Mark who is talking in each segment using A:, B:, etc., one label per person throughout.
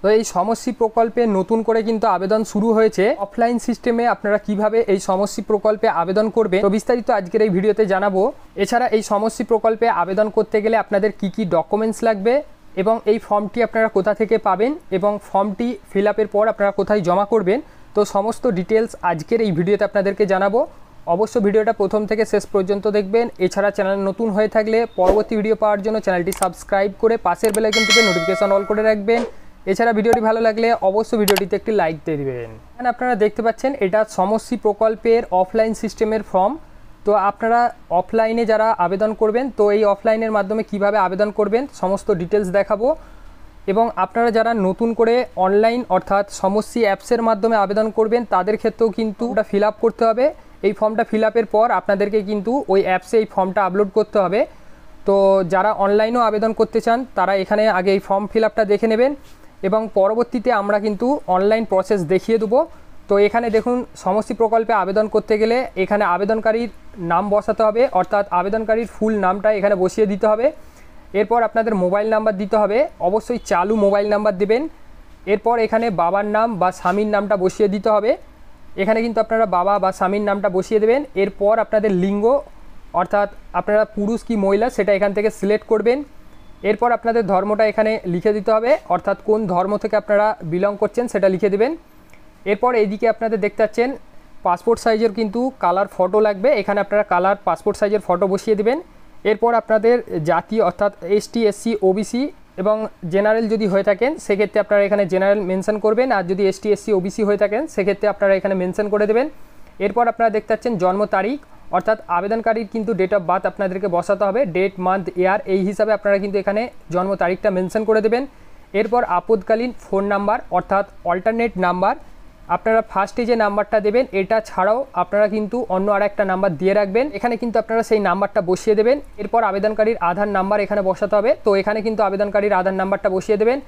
A: তো এই সমশ্রী প্রকল্পে নতুন করে কিন্তু আবেদন শুরু হয়েছে। অফলাইন সিস্টেমে আপনারা কিভাবে এই সমশ্রী প্রকল্পে আবেদন করবে তো বিস্তারিত আজকের এই ভিডিওতে জানাবো। এছাড়া এই সমশ্রী প্রকল্পে আবেদন করতে গেলে আপনাদের কি কি ডকুমেন্টস লাগবে এবং এই ফর্মটি আপনারা কোথা থেকে পাবেন এবং ফর্মটি ফিল আপের পর আপনারা কোথায় জমা করবেন, তো সমস্ত ডিটেলস আজকের এই ভিডিওতে আপনাদেরকে জানাবো। অবশ্য ভিডিওটা প্রথম থেকে শেষ পর্যন্ত দেখবেন। এছাড়া চ্যানেল নতুন হয়ে থাকলে পরবর্তী ভিডিও পাওয়ার জন্য চ্যানেলটি সাবস্ক্রাইব করে পাশের বেল আইকন টিপে নোটিফিকেশন অল করে রাখবেন। এছাড়া ভিডিওটি ভালো লাগলে অবশ্যই ভিডিওটিতে একটি লাইক দিয়ে দিবেন। এখানে আপনারা দেখতে পাচ্ছেন এটা সমশ্রী প্রকল্পের অফলাইন সিস্টেমের ফর্ম। তো আপনারা অফলাইনে যারা আবেদন করবেন তো এই অফলাইনের মাধ্যমে কিভাবে আবেদন করবেন সমস্ত ডিটেলস দেখাবো। এবং আপনারা যারা নতুন করে অনলাইন অর্থাৎ সমশ্রী অ্যাপসের মাধ্যমে আবেদন করবেন তাদের ক্ষেত্রেও কিন্তু ওটা ফিল আপ করতে হবে। এই ফর্মটা ফিল আপের পর আপনাদেরকে কিন্তু ওই অ্যাপসে এই ফর্মটা আপলোড করতে হবে। তো যারা অনলাইনেও আবেদন করতে চান তারা এখানে আগে এই ফর্ম ফিল আপটা দেখে নেবেন এবং পরবর্তীতে আমরা কিন্তু অনলাইন প্রসেস দেখিয়ে দেবো। তো এখানে দেখুন সমশ্রী প্রকল্পে আবেদন করতে গেলে এখানে আবেদনকারীর নাম বসাতে হবে, অর্থাৎ আবেদনকারীর ফুল নামটা এখানে বসিয়ে দিতে হবে। এরপর আপনাদের মোবাইল নাম্বার দিতে হবে, অবশ্যই চালু মোবাইল নাম্বার দেবেন। এরপর এখানে বাবার নাম বা স্বামীর নামটা বসিয়ে দিতে হবে। এখানে কিন্তু আপনারা বাবা বা স্বামীর নামটা বসিয়ে দেবেন। এরপর আপনাদের লিঙ্গ অর্থাৎ আপনারা পুরুষ কি মহিলা সেটা এখান থেকে সিলেক্ট করবেন। এরপর আপনাদের ধর্মটা এখানে লিখে দিতে হবে, অর্থাৎ কোন ধর্ম থেকে আপনারা বিলং করছেন সেটা লিখে দেবেন। এরপর এইদিকে আপনাদের দেখতে পাচ্ছেন পাসপোর্ট সাইজের কিন্তু কালার ফটো লাগবে, এখানে আপনারা কালার পাসপোর্ট সাইজের ফটো বসিয়ে দেবেন। এরপর আপনাদের জাতি অর্থাৎ এসটি এসসি ওবিসি এবং জেনারেল যদি হয়ে থাকেন সেক্ষেত্রে আপনারা এখানে জেনারেল মেনশন করবেন, আর যদি এসটি এসসি ওবিসি হয়ে থাকেন সেক্ষেত্রে আপনারা এখানে মেনশন করে দেবেন। এরপর আপনারা দেখতে পাচ্ছেন জন্ম তারিখ অর্থাৎ আবেদনকারীর কিন্তু ডেট অফ বার্থ আপনাদেরকে বসাতে হবে, ডেট মান্থ ইয়ার এই হিসাবে আপনারা কিন্তু এখানে জন্ম তারিখটা মেনশন করে দেবেন। এরপর আপদকালীন ফোন নাম্বার অর্থাৎ অল্টারনেট নাম্বার আপনারা ফার্স্টে যে নাম্বারটা দেবেন এটা ছাড়াও আপনারা কিন্তু অন্য আরেকটা নাম্বার দিয়ে রাখবেন, এখানে কিন্তু আপনারা সেই নাম্বারটা বসিয়ে দেবেন। এরপর আবেদনকারীর আধার নাম্বার এখানে বসাতে হবে, তো এখানে কিন্তু আবেদনকারীর আধার নাম্বারটা বসিয়ে দেবেন।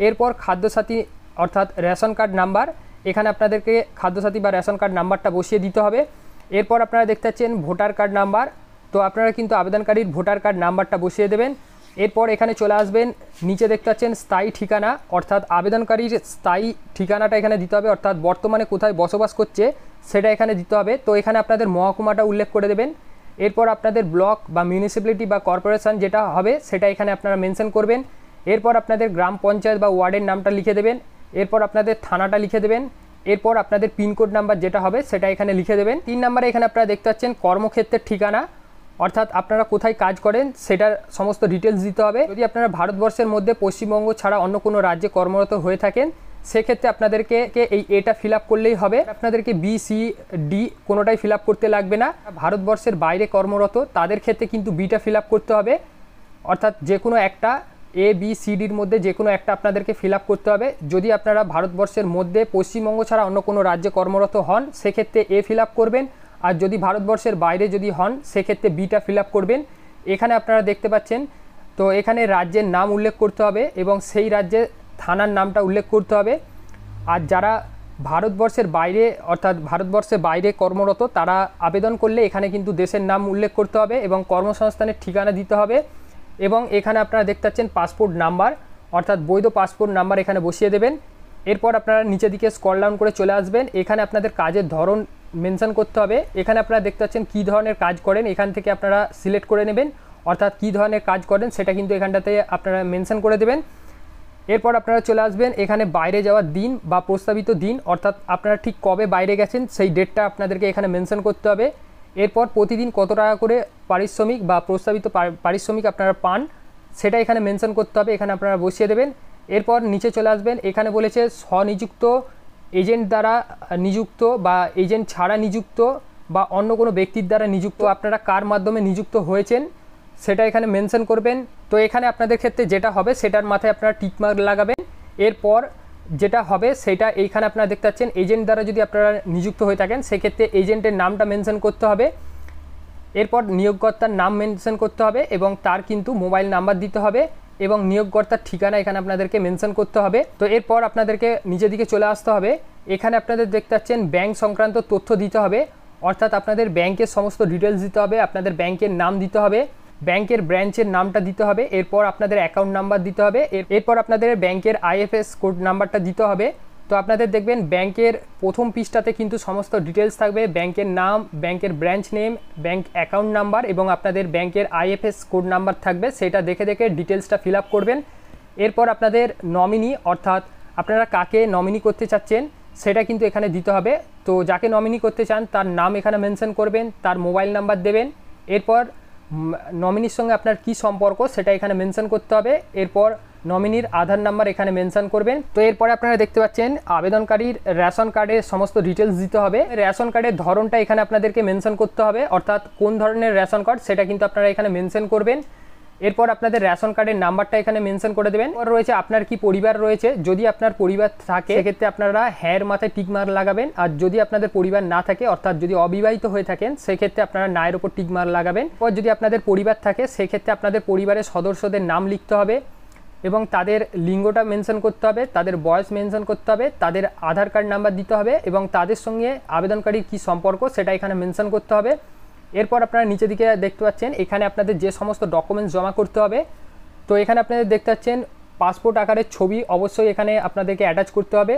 A: এরপর খাদ্যসাথী অর্থাৎ রেশন কার্ড নাম্বার এখানে আপনাদেরকে খাদ্যসাথী বা রেশন কার্ড নাম্বারটা বসিয়ে দিতে হবে। এরপর আপনারা দেখতে পাচ্ছেন ভোটার কার্ড নাম্বার, তো আপনারা কিন্তু আবেদনকারীর ভোটার কার্ড নাম্বারটা বসিয়ে দেবেন। এরপর এখানে চলে আসবেন, নিচে দেখতে পাচ্ছেন স্থায়ী ঠিকানা অর্থাৎ আবেদনকারীর স্থায়ী ঠিকানাটা এখানে দিতে হবে, অর্থাৎ বর্তমানে কোথায় বসবাস করছে সেটা এখানে দিতে হবে। তো এখানে আপনাদের মহকুমাটা উল্লেখ করে দেবেন। এরপর আপনাদের ব্লক বা মিউনিসিপ্যালিটি বা কর্পোরেশন যেটা হবে সেটা এখানে আপনারা মেনশন করবেন। এরপর আপনাদের গ্রাম পঞ্চায়েত বা ওয়ার্ডের নামটা লিখে দেবেন। এরপর আপনাদের থানাটা লিখে দেবেন। এরপর আপনাদের পিনকোড নাম্বার যেটা হবে সেটা এখানে লিখে দেবেন। 3 নম্বরে এখানে আপনারা দেখতে পাচ্ছেন কর্মক্ষেত্রের ঠিকানা অর্থাৎ আপনারা কোথায় কাজ করেন সেটার সমস্ত ডিটেলস দিতে হবে। যদি আপনারা ভারতবর্ষের মধ্যে পশ্চিমবঙ্গ ছাড়া অন্য কোনো রাজ্যে কর্মরত হয়ে থাকেন সেক্ষেত্রে আপনাদেরকে এই এটা ফিল আপ করলেই হবে, আপনাদেরকে বি সি ডি কোনোটাই ফিল আপ করতে লাগবে না। ভারতবর্ষের বাইরে কর্মরত তাদের ক্ষেত্রে কিন্তু বিটা ফিল আপ করতে হবে, অর্থাৎ যে কোনো একটা এ বি সি ডির মধ্যে যে কোনো একটা আপনাদেরকে ফিল আপ করতে হবে। যদি আপনারা ভারতবর্ষের মধ্যে পশ্চিমবঙ্গ ছাড়া অন্য কোনো রাজ্যে কর্মরত হন সেক্ষেত্রে এ ফিল আপ করবেন, আর যদি ভারতবর্ষের বাইরে যদি হন সেক্ষেত্রে বিটা ফিল আপ করবেন। এখানে আপনারা দেখতে পাচ্ছেন তো এখানে রাজ্যের নাম উল্লেখ করতে হবে এবং সেই রাজ্যে থানার নামটা উল্লেখ করতে হবে। আর যারা ভারতবর্ষের বাইরে অর্থাৎ ভারতবর্ষের বাইরে কর্মরত তারা আবেদন করলে এখানে কিন্তু দেশের নাম উল্লেখ করতে হবে এবং কর্মসংস্থানের ঠিকানা দিতে হবে। এবং এখানে আপনারা দেখতে পাচ্ছেন পাসপোর্ট নাম্বার অর্থাৎ বৈধ পাসপোর্ট নাম্বার এখানে বসিয়ে দেবেন। এরপর আপনারা নিচের দিকে স্ক্রল ডাউন করে চলে আসবেন, এখানে আপনাদের কাজের ধরন মেনশন করতে হবে। এখানে আপনারা দেখতে পাচ্ছেন কী ধরনের কাজ করেন এখান থেকে আপনারা সিলেক্ট করে নেবেন, অর্থাৎ কী ধরনের কাজ করেন সেটা কিন্তু এখানটাতে আপনারা মেনশন করে দেবেন। এরপর আপনারা চলে আসবেন এখানে বাইরে যাওয়ার দিন বা প্রস্তাবিত দিন অর্থাৎ আপনারা ঠিক কবে বাইরে গেছেন সেই ডেটটা আপনাদেরকে এখানে মেনশন করতে হবে। এরপর প্রতিদিন কত টাকা করে পারিশ্রমিক বা প্রস্তাবিত পারিশ্রমিক আপনারা পান সেটা এখানে মেনশন করতে হবে, এখানে আপনারা বসিয়ে দেবেন। এরপর নিচে চলে আসবেন, এখানে বলেছে স্বনিযুক্ত এজেন্ট দ্বারা নিযুক্ত বা এজেন্ট ছাড়া নিযুক্ত বা অন্য কোনো ব্যক্তির দ্বারা নিযুক্ত আপনারা কার মাধ্যমে নিযুক্ত হয়েছেন সেটা এখানে মেনশন করবেন। তো এখানে আপনাদের ক্ষেত্রে যেটা হবে সেটার মাথায় আপনারা টিকমার্ক লাগাবেন। এরপর যেটা হবে সেটা এইখানে আপনারা দেখতে পাচ্ছেন এজেন্ট দ্বারা যদি আপনারা নিযুক্ত হয়ে থাকেন সেক্ষেত্রে এজেন্টের নামটা মেনশন করতে হবে। এরপর নিয়োগকর্তার নাম মেনশন করতে হবে এবং তার কিন্তু মোবাইল নাম্বার দিতে হবে এবং নিয়োগকর্তার ঠিকানা এখানে আপনাদেরকে মেনশন করতে হবে। তো এরপর আপনাদেরকে নিচের দিকে চলে আসতে হবে, এখানে আপনাদের দেখতে পাচ্ছেন ব্যাংক সংক্রান্ত তথ্য দিতে হবে, অর্থাৎ আপনাদের ব্যাংকের সমস্ত ডিটেলস দিতে হবে, আপনাদের ব্যাংকের নাম দিতে হবে, ব্যাংকের ব্রাঞ্চের নামটা দিতে হবে, এরপর আপনাদের অ্যাকাউন্ট নাম্বার দিতে হবে, এরপর আপনাদের ব্যাংকের আইএফএস কোড নাম্বারটা দিতে হবে। তো আপনাদের দেখবেন ব্যাংকের প্রথম পৃষ্ঠাতে কিন্তু সমস্ত ডিটেলস থাকবে, ব্যাংকের নাম, ব্যাংকের branch name, bank account number এবং আপনাদের ব্যাংকের আইএফএস কোড নাম্বার থাকবে। সেটা দেখে দেখে ডিটেলসটা ফিল আপ করবেন। এরপর আপনাদের নমিনি অর্থাৎ আপনারা কাকে নমিনি করতে চাচ্ছেন সেটা কিন্তু এখানে দিতে হবে। তো যাকে নমিনি করতে চান তার নাম এখানে মেনশন করবেন, তার মোবাইল নাম্বার দেবেন, এরপর নমিনির সঙ্গে আপনার কি সম্পর্ক সেটা এখানে মেনশন করতে হবে, এরপর নমিনির আধার নাম্বার এখানে মেনশন করবেন। তো এরপরে আপনারা দেখতে পাচ্ছেন আবেদনকারীর রেশন কার্ডের সমস্ত ডিটেলস দিতে হবে। রেশন কার্ডের ধরনটা এখানে আপনাদেরকে মেনশন করতে হবে, অর্থাৎ কোন ধরনের রেশন কার্ড সেটা কিন্তু আপনারা এখানে মেনশন করবেন। এরপর আপনাদের রেশন কার্ডের নাম্বারটা এখানে মেনশন করে দেবেন। এরপর রয়েছে আপনার কি পরিবার রয়েছে, যদি আপনার পরিবার থাকে সেক্ষেত্রে আপনারা হ্যার মাথায় টিক মার্ক লাগাবেন, আর যদি আপনাদের পরিবার না থাকে অর্থাৎ যদি অবিবাহিত হয়ে থাকেন সেক্ষেত্রে আপনারা নায়ের ওপর টিক মার্ক লাগাবেন। এরপর যদি আপনাদের পরিবার থাকে সেক্ষেত্রে আপনাদের পরিবারের সদস্যদের নাম লিখতে হবে এবং তাদের লিঙ্গটা মেনশন করতে হবে, তাদের বয়স মেনশন করতে হবে, তাদের আধার কার্ড নাম্বার দিতে হবে এবং তাদের সঙ্গে আবেদনকারীর কি সম্পর্ক সেটা এখানে মেনশন করতে হবে। এরপর আপনারা নিচের দিকে দেখতে পাচ্ছেন এখানে আপনাদের যে সমস্ত ডকুমেন্টস জমা করতে হবে। তো এখানে আপনাদের দেখতে পাচ্ছেন পাসপোর্ট আকারের ছবি অবশ্যই এখানে আপনাদেরকে অ্যাটাচ করতে হবে।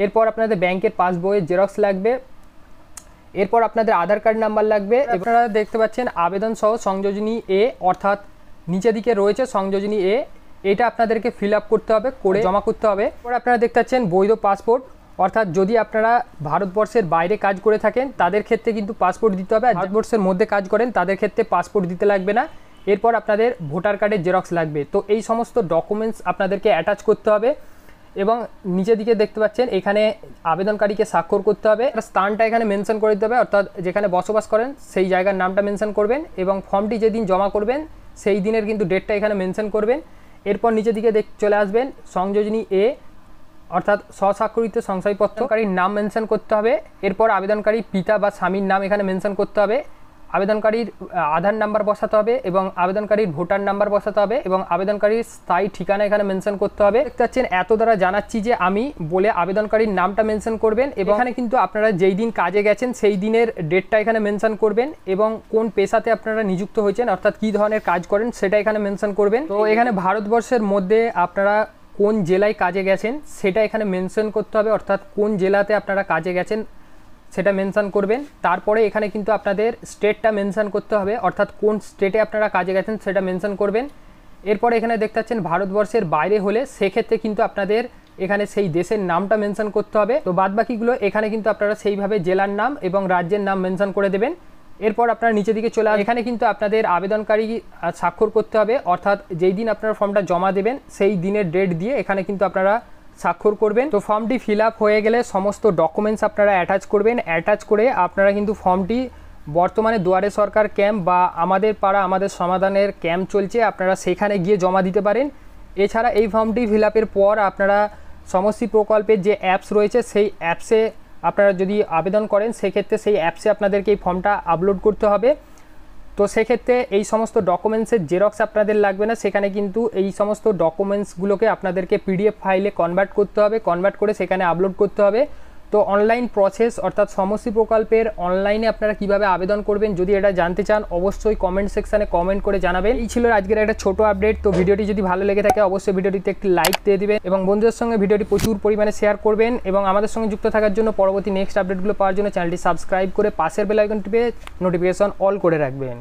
A: এরপর আপনাদের ব্যাংকের পাসবইয়ের জেরক্স লাগবে, এরপর আপনাদের আধার কার্ড নাম্বার লাগবে। আপনারা দেখতে পাচ্ছেন আবেদন সহ সংযোজনী এ অর্থাৎ নিচের দিকে রয়েছে সংযোজনী এ, এটা আপনাদেরকে ফিল আপ করতে হবে, করে জমা করতে হবে। এরপর আপনারা দেখতে পাচ্ছেন বৈধ পাসপোর্ট, অর্থাৎ যদি আপনারা ভারতবর্ষের বাইরে কাজ করে থাকেন তাদের ক্ষেত্রে কিন্তু পাসপোর্ট দিতে হবে, আর ভারতবর্ষের মধ্যে কাজ করেন তাদের ক্ষেত্রে পাসপোর্ট দিতে লাগবে না। এরপর আপনাদের ভোটার কার্ডের জেরক্স লাগবে। তো এই সমস্ত ডকুমেন্টস আপনাদেরকে অ্যাটাচ করতে হবে এবং নিচের দিকে দেখতে পাচ্ছেন এখানে আবেদনকারীকে স্বাক্ষর করতে হবে, স্থানটা এখানে মেনশন করে দিতে হবে, অর্থাৎ যেখানে বসবাস করেন সেই জায়গার নামটা মেনশন করবেন এবং ফর্মটি যেদিন জমা করবেন সেই দিনের কিন্তু ডেটটা এখানে মেনশন করবেন। এরপর নিচের দিকে চলে আসবেন সংযোজনী এ অর্থাৎ স্বস্বাক্ষরিত শংসাপত্রকারীর নাম মেনশন করতে হবে। এরপর আবেদনকারী পিতা বা স্বামীর নাম এখানে মেনশন করতে হবে, আবেদনকারীর আধার নাম্বার বসাতে হবে এবং আবেদনকারীর ভোটার নাম্বার বসাতে হবে এবং আবেদনকারীর স্থায়ী ঠিকানা এখানে মেনশন করতে হবে। দেখতে পাচ্ছেন এত দ্বারা জানাচ্ছি যে আমি বলে আবেদনকারীর নামটা মেনশন করবেন এবং এখানে কিন্তু আপনারা যেই দিন কাজে গেছেন সেই দিনের ডেটটা এখানে মেনশন করবেন এবং কোন পেশাতে আপনারা নিযুক্ত হয়েছেন অর্থাৎ কী ধরনের কাজ করেন সেটা এখানে মেনশন করবেন। তো এখানে ভারতবর্ষের মধ্যে আপনারা কোন জেলায় কাজে গেছেন সেটা এখানে মেনশন করতে হবে, অর্থাৎ কোন জেলাতে আপনারা কাজে গেছেন সেটা মেনশন করবেন। তারপরে এখানে কিন্তু আপনাদের স্টেটটা মেনশন করতে হবে, অর্থাৎ কোন স্টেটে আপনারা কাজে গেছেন সেটা মেনশন করবেন। এরপর এখানে দেখতে পাচ্ছেন ভারতবর্ষের বাইরে হলে সেক্ষেত্রে কিন্তু আপনাদের এখানে সেই দেশের নামটা মেনশন করতে হবে। তো বাদবাকিগুলো এখানে কিন্তু আপনারা সেইভাবে জেলার নাম এবং রাজ্যের নাম মেনশন করে দেবেন। এরপর আপনারা নিচের দিকে চলে আসবেন, এখানে কিন্তু আপনাদের আবেদনকারী স্বাক্ষর করতে হবে, অর্থাৎ যেই দিন আপনারা ফর্মটা জমা দেবেন সেই দিনের ডেট দিয়ে এখানে কিন্তু আপনারা স্বাক্ষর করবেন। তো ফর্মটি ফিল আপ হয়ে গেলে সমস্ত ডকুমেন্টস আপনারা অ্যাটাচ করবেন, অ্যাটাচ করে আপনারা কিন্তু ফর্মটি বর্তমানে দুয়ারে সরকার ক্যাম্প বা আমাদের পাড়া আমাদের সমাধানের ক্যাম্প চলছে, আপনারা সেখানে গিয়ে জমা দিতে পারেন। এছাড়া এই ফর্মটি ফিল আপের পর আপনারা সমষ্টি প্রকল্পের যে অ্যাপস রয়েছে সেই অ্যাপসে আপনারা যদি আবেদন করেন সেক্ষেত্রে সেই অ্যাপসে আপনাদেরকে এই ফর্মটা আপলোড করতে হবে। তো সেক্ষেত্রে এই সমস্ত ডকুমেন্টসের জেরক্স আপনাদের লাগবে না, সেখানে কিন্তু এই সমস্ত ডকুমেন্টসগুলোকে আপনাদেরকে পিডিএফ ফাইলে কনভার্ট করতে হবে, কনভার্ট করে সেখানে আপলোড করতে হবে। তো অনলাইন প্রসেস অর্থাৎ সমষ্টি প্রকল্পের অনলাইনে আপনারা কিভাবে আবেদন করবেন যদি এটা জানতে চান অবশ্যই কমেন্ট সেকশানে কমেন্ট করে জানাবেন। এই ছিল আজকের একটা ছোট আপডেট। তো ভিডিওটি যদি ভালো লেগে থাকে অবশ্যই ভিডিওটিতে একটি লাইক দিয়ে দিবেন এবং বন্ধুদের সঙ্গে ভিডিওটি প্রচুর পরিমাণে শেয়ার করবেন এবং আমাদের সঙ্গে যুক্ত থাকার জন্য পরবর্তী নেক্সট আপডেটগুলো পাওয়ার জন্য চ্যানেলটি সাবস্ক্রাইব করে পাশের বেল আইকন টিপে নোটিফিকেশন অল করে রাখবেন।